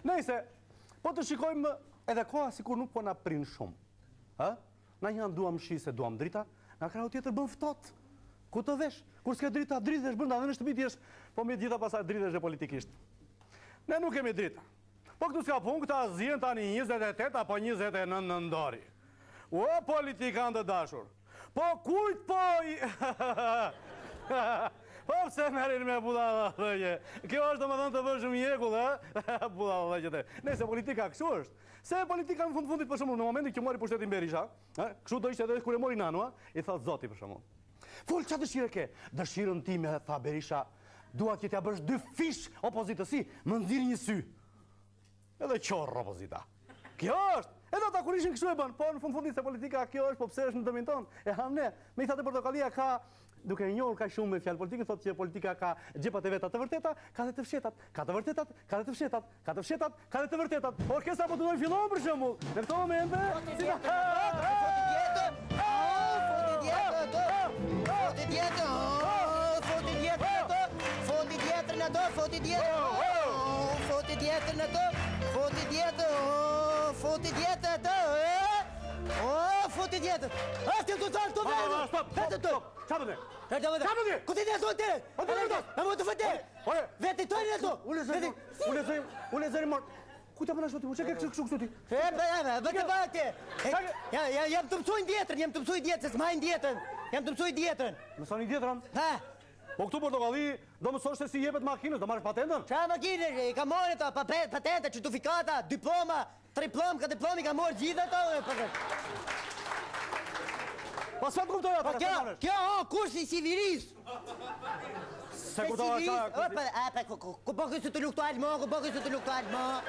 Nejse, po të shikojmë edhe koha sikur nuk po na prin shumë. Na një duam shi se duam drita, nga krau tjetër bën ftohtë. Ku të vesh? Kur s'ke drita, dritesh brenda, dhe në shtëpi t'jesh, po me gjitha pasaj dritesh e politikisht. Ne nuk kemi drita. Po këtu s'ka punë, këta zien tani 28 apo 29 nëndori. O, politikan të dashur. Po kujt po i... Po pse merin me budalla dhe kjo është do më dhënë të vëshëm jekull, budalla dhe qëte. Nese, politika kështu është. Se politika në fundit për shumë, në momentin që mori pushtetin Berisha, kështu do ishte edhe kure mori Nanua, i thot zoti për shumë. Full, qa dëshire ke? Dëshirën time, tha Berisha, duat që t'ja bësh 2 fish opozitësi, më nxirr një sy. Edhe qorë opozita. Kjo është. Edhe ata kur ishin kështu e bën, po në fundit se politika kjo është, po pse është në dëmin tonë? E ham ne. Me i thatë Portokallia ka, duke njohur ka shumë me fjalë politikën, thotë që politika ka gjepat e veta të vërteta, ka dhe të fshetat, ka të vërtetat, ka dhe të fshetat, ka të fshetat, ka dhe të vërtetat. Orkestra po të dojë fillon për shembull. Në këto momente, Foti djetër të, foti djetër. Ashtë të talë të vërë. Stop. Qa përne? Qa përne? Këtë të të të? Në më të fëtë. Vete të një të. Ule zëri marë. Kujta përna shtu ti? Që ke kështu ti? Bëtë bëtë. Jam të mësojnë djetërën, jam të mësojnë djetërën, se s'majnë djetërën. Jam të mësojnë djetërën. Mësoni djetërën? Ha. Po këtu Portokalli, do mësosh se si jepet makinës, do marrësh patentën? Qa makinës, i ka morë ta, patenta, certifikata, diploma, 3 ka diplomi, ka morë gjitha ta. Pa s'fa të kuptoj ata? Kjo, kursi siviris. Se kuptoj ata? Ku po kësë të luktu almo,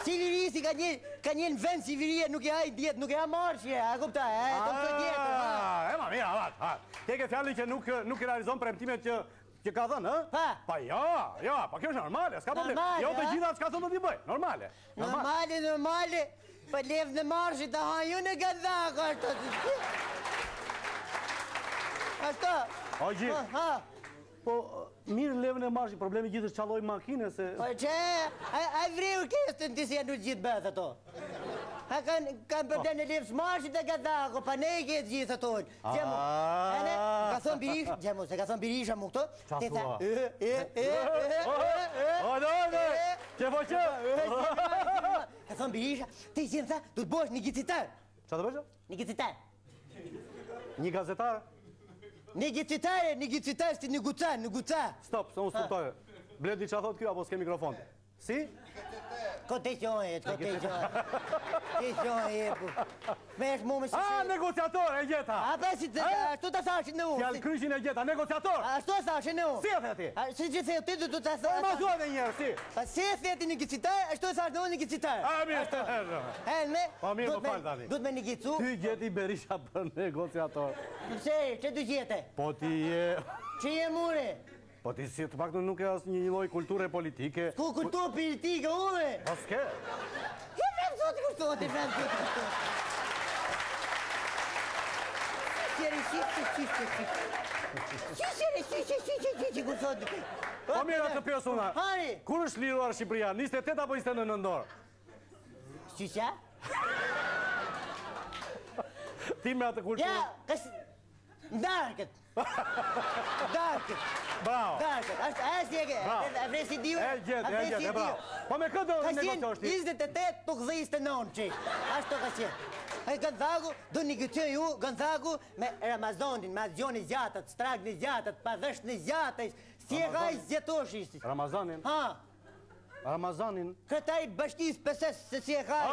Sivirisi ka një në vend Siviria, nuk e hajë djetë, nuk e ha marshje, a kupta, të mësoj djetë. E ma mira, te ke fjallin që nuk i realizon premtimet që ka dhënë, Pa? Pa ja, pa kjo është normale, s'ka problem. Jo të gjitha s'ka thënë do t'i bëj, normale. Normale, pa levë në marshje të haju në gëndhaka, ashtë. O gjithë. Po, mirë levën e marshë, problemi gjithë është qaloj makine, se... Po që, a vreu kestën të si janë në gjithë bëthë ato. A kanë përde në levës marshë të gëndhako, pa ne i këtë gjithë ato. Ka thonë Birisha, gjemu, se ka thonë Birisha mu këto. Qa thua? Që po që? Ka thonë Birisha, ti si në tha, du të bosh një gicitar. Qa të bëshë? Një gicitar. Një gazetar? Një gicitar, si një guca. Stop, se unë struktojë. Bledi qa thot kjo, apo s'ke mikrofon? Si? Ko te qonë, Me është mu me shi... A, negociator, e gjeta! A, pa si të... Ashtu të thashin në unë. Fjallë kryshin e gjeta, negociator! Ashtu të thashin në unë. Si e the ti? Si që the ti du të thashin. Po, ma thua dhe njerë, si? Pa si e the ti një gicitar, ashtu të thashin në unë një gicitar. A, mirë. Helme, Pa mirë, më falë tani. du të me një gicu. Ty gjeti Berisha për negociator. Pëse, që du gjete? Po ti je... Që je mure? Po ti si të pak nuk e asë një loj kulture politike. Ku kulturë politike, ume? Po s'ke? I vremë zotë kushtohet, Po mira të pjesë una. Hari! Kur është liruar Shqipëria? 28 apo 29 nëndor? Qysha? Ti me atë kulturë? Ja, kësë... Ndarkët! Bravo! Ndarkët! Ashtë jeke, a vresi diu? E gjetë, bravo. Po me këtë do negociosht ti? 28 tuk 29 që. Ashtë të ka qenë. E Gëndhaku, do një këtë ju, Gëndhaku, me Ramazonin, me azjoni zjatët, stragni zjatët, padhësht në zjatët, si e gaj zjetosh ishti. Ramazanin? Ha? Ramazanin? Këtaj bashkis pëses se si e gaj.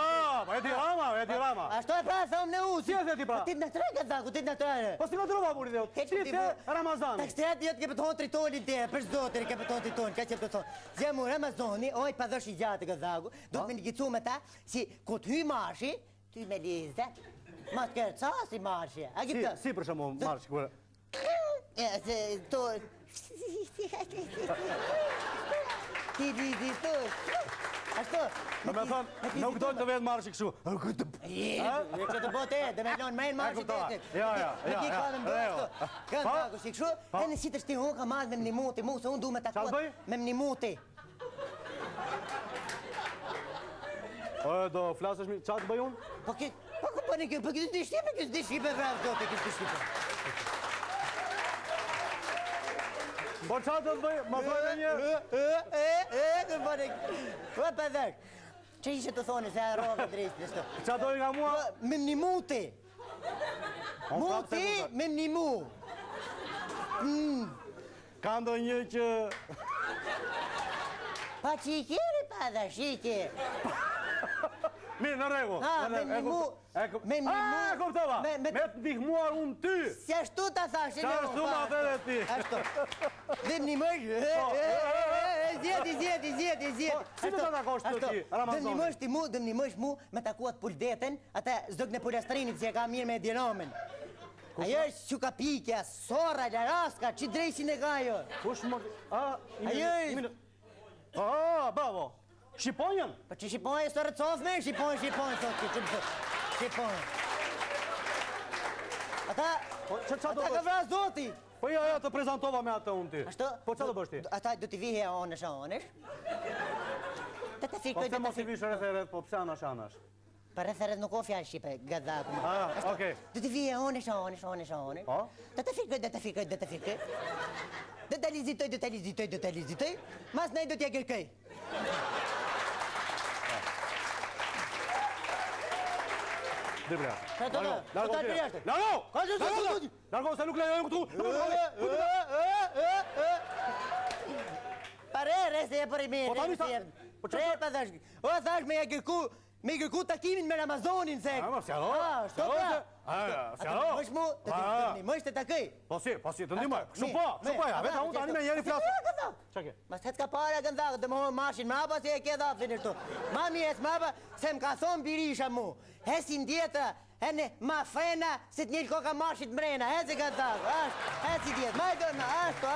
E di Rama. Ashto e pra, thëmë në u. Si e dhe ti pra? Ti të në tërë, Gëndhaku, ti të në tërë. Po si në tërë baburi dhe jo? Si të Ramazanin? Ta kështë jetë ke pëtonë tritonin të për zdotër ke pëtonë tritonin, ka që pëtonë. Zemu Ramazoni, oj padhësht i gjatë Gëndhaku, do të me një gicu me ta, si këtë hy marshi, ty me lizë, ma të kërë ca si marshje. Si për shumë marshje kërë? Ti lizë të. Ashtu. Në me thonë, nuk dojnë të vetë marshje këshu. Që të bote, dhe me lonë me në marshje të të. Ja. Me ki ka në mbështu. Kënë taku si këshu, e në si të shti unë ka marrë me më një muti, mu se unë du me takuat me më një muti. Do flasësh mi, qa të bëj unë? Po ku bëni kjo, po kjo s'di shqipe, vrap zote, kjo s'di shqipe. Po qa të bëj, ma thojnë një? Kjo bëni, po pëdhër. Që ishe të thoni, se a rove drejtë në shto? Qa dojnë nga mua? Me më një muti. Muti, me më një mu. Ka ndo një që... Pa që i kjeri, pëdhër, shiki. Mirë, në regu. Me më një mu. Me më një mu. E, kuptova. Me të ndihmuar unë ty. Si ashtu ta thashe Qa ashtu ma dhe ti. Ashtu. Dhe një mësh. Zjeti. Si të të takosh të ti, Ramazoni? Dhe një mësh mu me takuat puldeten, ata zdog në polastrinit që e ka mirë me djenomen. Ajo është që ka pikja, sora, laraska, që drejsin e gajo. Kush më... Ajo është... Bravo. Shqiponjën? Po që Shqiponjë së rëcofme, Shqiponjë, Shqiponjë. Ata ka vra zoti. Po jo, të prezentova me atë unë ti. Ashtu? Po qa të bësh ti? Ata du t'i vihe onësh. Po pse mos i vish rreth, po pse anash? Për rreth nuk o fjallë Shqipe, gadzaku. Okej. Du t'i vihe onësh. Po? Do të fikoj. Do të lizitoj. Mas nej do t'ja gërkej. Dibra. Largo! Largo, se nuk lejojnë këtu! Pare, rese e për i mirë. Re, pa thash. O, thash me gërku takimin me Ramazonin, se. Si alo? Mësh mu, të mësh të takëj. Po si, të ndimoj. Kështu po, ja, veta unë tani me njeri flasë. Qa ke? Mas të ka para gëndakë, të më hojë marshin mrapa, se e ke dhafin e shtu. Mami hes mrapa, se më ka thonë birisha mu. Hesin djetra, hene ma frena, se të njëllë koka marshit mrena. Hesi gëndakë, hesi djetra. Ma i dërna, ashtu.